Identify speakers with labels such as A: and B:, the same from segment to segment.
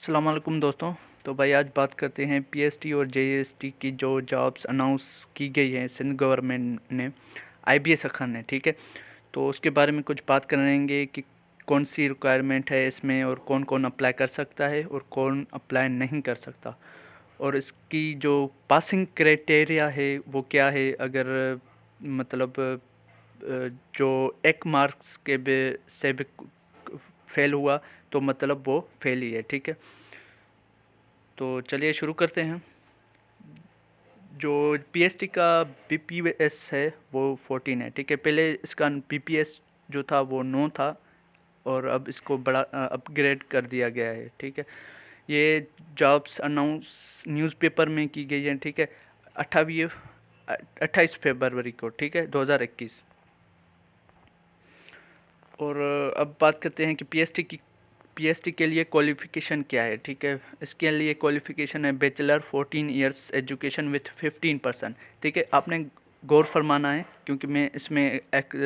A: अस्सलाम वालेकुम दोस्तों। तो भाई आज बात करते हैं पीएसटी और जेएसटी की जो जॉब्स अनाउंस की गई हैं सिंध गवर्नमेंट ने, आईबीएस अखन ने। ठीक है, तो उसके बारे में कुछ बात करेंगे कि कौन सी रिक्वायरमेंट है इसमें और कौन कौन अप्लाई कर सकता है और कौन अप्लाई नहीं कर सकता, और इसकी जो पासिंग क्राइटेरिया है वो क्या है। अगर मतलब जो एक मार्क्स के से भी फेल हुआ तो मतलब वो फेल ही है। ठीक है, तो चलिए शुरू करते हैं। जो पीएसटी का बीपीएस है वो 14 है। ठीक है, पहले इसका बीपीएस जो था वो 9 था और अब इसको बड़ा अपग्रेड कर दिया गया है। ठीक है, ये जॉब्स अनाउंस न्यूज़पेपर में की गई है। ठीक है, 28 फरवरी को। ठीक है, 2021। और अब बात करते हैं कि पीएसटी के लिए क्वालिफ़िकेशन क्या है। ठीक है, इसके लिए क्वालिफ़िकेशन है बैचलर 14 इयर्स एजुकेशन विथ 15%। ठीक है, आपने गौर फरमाना है क्योंकि मैं इसमें एक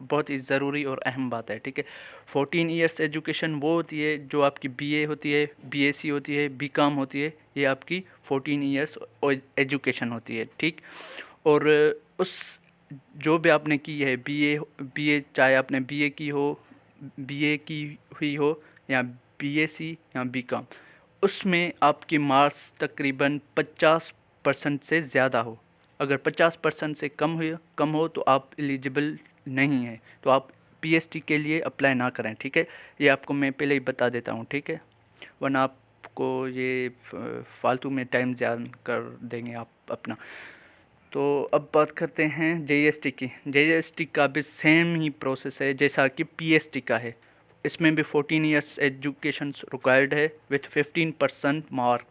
A: बहुत ही ज़रूरी और अहम बात है। ठीक है, 14 इयर्स एजुकेशन वो होती है जो आपकी बीए होती है, बीएससी होती है, बीकॉम होती है। ये आपकी 14 इयर्स एजुकेशन होती है। ठीक, और उस जो भी आपने की है बीए चाहे आपने बीए की हुई हो या बीएससी या बीकॉम, उसमें आपकी मार्क्स तकरीबन 50% से ज़्यादा हो। अगर 50% से कम हो तो आप एलिजिबल नहीं है, तो आप पीएसटी के लिए अप्लाई ना करें। ठीक है, ये आपको मैं पहले ही बता देता हूँ। ठीक है, वरना आपको ये फालतू में टाइम ज़्यादा कर देंगे आप अपना। तो अब बात करते हैं जेईएसटी की। जेईएसटी का भी सेम ही प्रोसेस है जैसा कि पीएसटी का है। इसमें भी 14 इयर्स एजुकेशन रिक्वायर्ड है विथ 15% मार्क।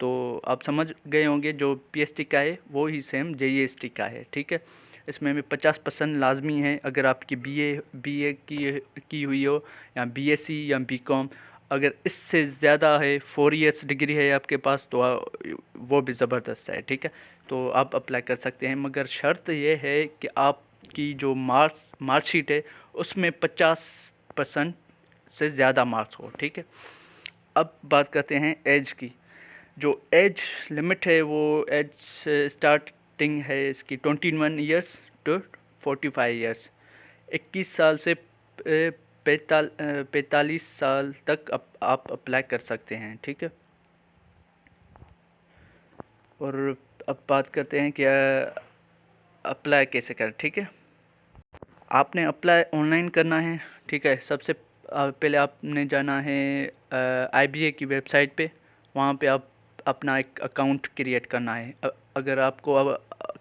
A: तो आप समझ गए होंगे जो पीएसटी का है वो ही सेम जेईएसटी का है। ठीक है, इसमें भी 50% लाजमी है अगर आपकी बीए की हुई हो या बीएससी या बीकॉम। अगर इससे ज़्यादा है, 4 इयर्स डिग्री है आपके पास, तो वो भी ज़बरदस्त है। ठीक है, तो आप अप्लाई कर सकते हैं, मगर शर्त ये है कि आपकी जो मार्कशीट है उसमें 50% से ज़्यादा मार्क्स हो। ठीक है, अब बात करते हैं एज की। जो एज लिमिट है वो एज स्टार्टिंग है इसकी 21 ईयर्स टू 45 ईयर्स। 21 साल से 45 साल तक आप अप्लाई कर सकते हैं। ठीक है, और अब बात करते हैं कि अप्लाई कैसे करें। ठीक है, आपने अप्लाई ऑनलाइन करना है। ठीक है, सबसे पहले आपने जाना है आईबीए की वेबसाइट पे। वहाँ पे आप अपना एक अकाउंट क्रिएट करना है। अगर आपको अब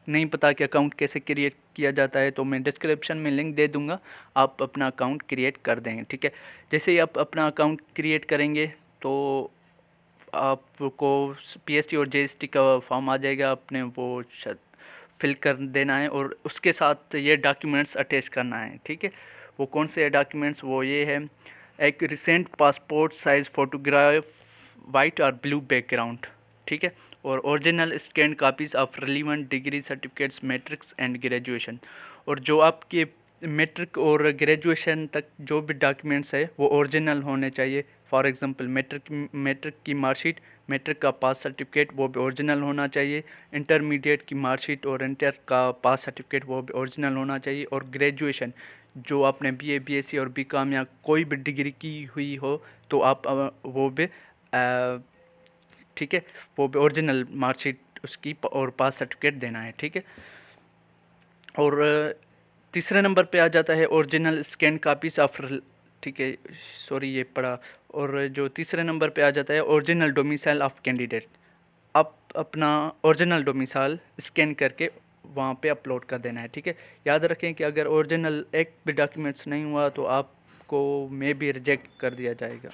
A: नहीं पता कि अकाउंट कैसे क्रिएट किया जाता है तो मैं डिस्क्रिप्शन में लिंक दे दूँगा, आप अपना अकाउंट क्रिएट कर देंगे। ठीक है, जैसे ही आप अपना अकाउंट क्रिएट करेंगे तो आपको पीएसटी और जीएसटी का फॉर्म आ जाएगा, आपने वो फिल कर देना है और उसके साथ ये डॉक्यूमेंट्स अटैच करना है। ठीक है, वो कौन से डॉक्यूमेंट्स, वो ये है: एक recent passport size photograph, white और ब्लू बैकग्राउंड। ठीक है, और original scan copies of relevant degree certificates, matrix and graduation. और जो आपके मैट्रिक और ग्रेजुएशन तक जो भी डॉक्यूमेंट्स है वो ओरिजिनल होने चाहिए। फॉर एग्जांपल मैट्रिक की मार्कशीट, मैट्रिक का पास सर्टिफिकेट वो भी ओरिजिनल होना चाहिए। इंटरमीडिएट की मार्कशीट और इंटर का पास सर्टिफिकेट वो भी ओरिजिनल होना चाहिए। और ग्रेजुएशन जो आपने बीए, बीएससी और बीकॉम या कोई भी डिग्री की हुई हो तो आप वो भी ठीक है, वो भी ओरिजिनल मार्कशीट उसकी और पास सर्टिफिकेट देना है। ठीक है, और तीसरे नंबर पे आ जाता है ओरिजिनल स्कैन कापीज ऑफ। ठीक है, सॉरी ये पढ़ा। और जो तीसरे नंबर पे आ जाता है ओरिजिनल डोमिसाइल ऑफ कैंडिडेट। आप अपना ओरिजिनल डोमिसाइल स्कैन करके वहाँ पे अपलोड कर देना है। ठीक है, याद रखें कि अगर ओरिजिनल एक भी डॉक्यूमेंट्स नहीं हुआ तो आपको मे भी रिजेक्ट कर दिया जाएगा।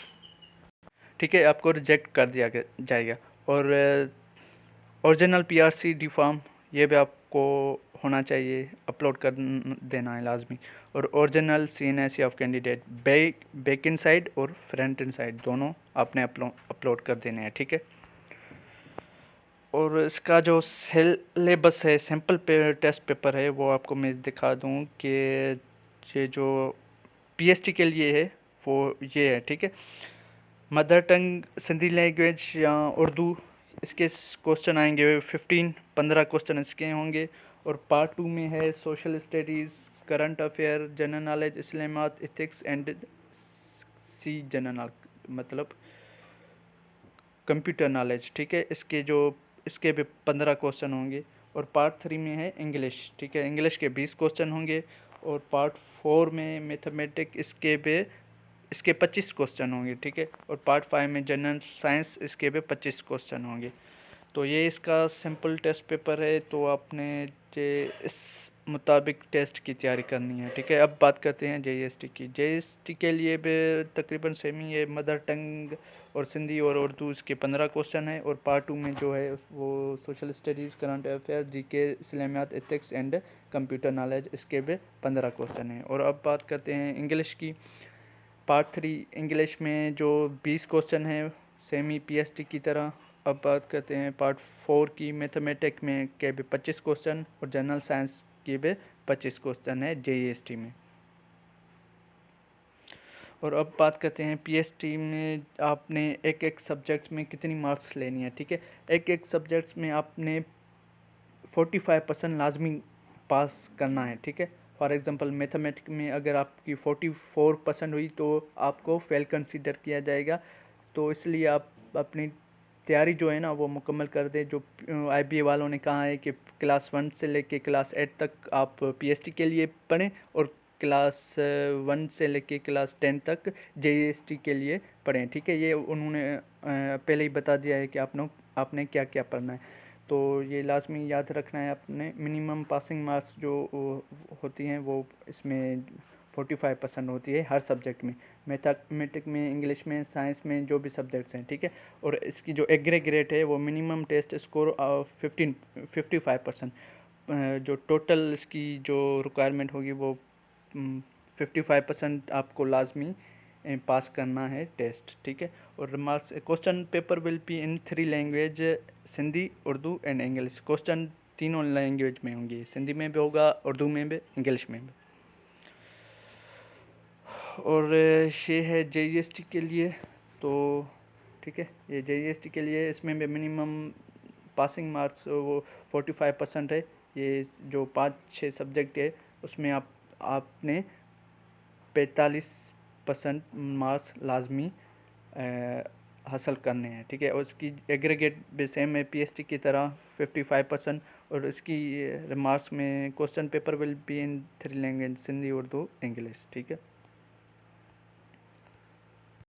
A: ठीक है, आपको रिजेक्ट कर दिया जाएगा। और ओरिजिनल पीआरसी फॉर्म ये भी आपको होना चाहिए, अपलोड कर देना है लाजमी। और original CNIC of candidate, back inside और फ्रंट इन साइड दोनों आपने अपलोड कर देने हैं। ठीक है, और इसका जो सिलेबस है, सैम्पल टेस्ट पेपर है, वो आपको मैं दिखा दूँ कि ये जो पीएसटी के लिए है वो ये है। ठीक है, मदर टंग सिंधी लैंग्वेज या उर्दू, इसके क्वेश्चन आएंगे 15 क्वेश्चन इसके होंगे। और पार्ट 2 में है social studies, current affair, general knowledge, इस्लामात, एथिक्स एंड सी जनरल, मतलब कंप्यूटर नॉलेज, ठीक है। इसके भी 15 क्वेश्चन होंगे। और पार्ट 3 में है इंग्लिश, ठीक है। इंग्लिश के 20 क्वेश्चन होंगे। और पार्ट 4 में मैथमेटिक, इसके 25 क्वेश्चन होंगे, ठीक है। और पार्ट 5 में जनरल साइंस, इसके भी 25 क्वेश्चन होंगे। तो ये इसका सिंपल टेस्ट पेपर है, तो आपने जे इस मुताबिक टेस्ट की तैयारी करनी है, ठीक है। अब बात करते हैं जेईएसटी की। जेईएसटी के लिए भी तकरीबन सेम ही है, मदर टंग और सिंधी और उर्दू, इसके 15 क्वेश्चन है। और पार्ट 2 में जो है वो social studies, current affair, GK, इस्लामियात, एथिक्स एंड कंप्यूटर नॉलेज, इसके भी 15 क्वेश्चन है। और अब बात करते हैं इंग्लिश की। पार्ट 3 इंग्लिश में जो 20 क्वेश्चन है, सेमी पीएचडी की तरह। अब बात करते हैं पार्ट 4 की, मैथमेटिक में के भी 25 क्वेश्चन और जनरल साइंस के भी 25 क्वेश्चन है जेईएसटी में। और अब बात करते हैं पीएचडी में आपने एक एक सब्जेक्ट में कितनी मार्क्स लेनी है, ठीक है। एक एक सब्जेक्ट्स में आपने 45% लाजमी पास करना है, ठीक है। फॉर एग्ज़ाम्पल मैथमेटिक्स में अगर आपकी 44% हुई तो आपको फेल कंसीडर किया जाएगा। तो इसलिए आप अपनी तैयारी जो है ना वो मुकम्मल कर दें। जो आईबीए वालों ने कहा है कि क्लास 1 से लेके क्लास 8 तक आप पीएचडी के लिए पढ़ें, और क्लास 1 से लेके क्लास 10 तक जेईएसटी के लिए पढ़ें, ठीक है। ये उन्होंने पहले ही बता दिया है कि आपने क्या क्या पढ़ना है। तो ये लाजमी याद रखना है आपने। मिनिमम पासिंग मार्क्स जो होती हैं वो इसमें 45% होती है हर सब्जेक्ट में, मैथमेटिक्स में, इंग्लिश में, साइंस में, जो भी सब्जेक्ट्स हैं, ठीक है। और इसकी जो एग्रीगेट है वो मिनिमम टेस्ट स्कोर 55%, जो टोटल इसकी जो रिक्वायरमेंट होगी वो 55% आपको लाजमी पास करना है टेस्ट, ठीक है। और marks question paper will be in 3 language, Sindhi, Urdu and English. Question तीनों लैंग्वेज में होंगे, सिंधी में भी होगा, उर्दू में भी, इंग्लिश में भी। और ये है जेईएसटी के लिए, तो ठीक है। ये जेईएसटी के लिए इसमें भी मिनिमम पासिंग मार्क्स वो 45% है। ये जो 5-6 सब्जेक्ट है उसमें आपने 45% मार्क्स लाजमी हासिल करने हैं, ठीक है। और उसकी एग्रीगेट भी सेम है पीएचडी की तरह 55%। और इसकी मार्क्स में question paper will be in 3 language, Sindhi, Urdu, English, ठीक है।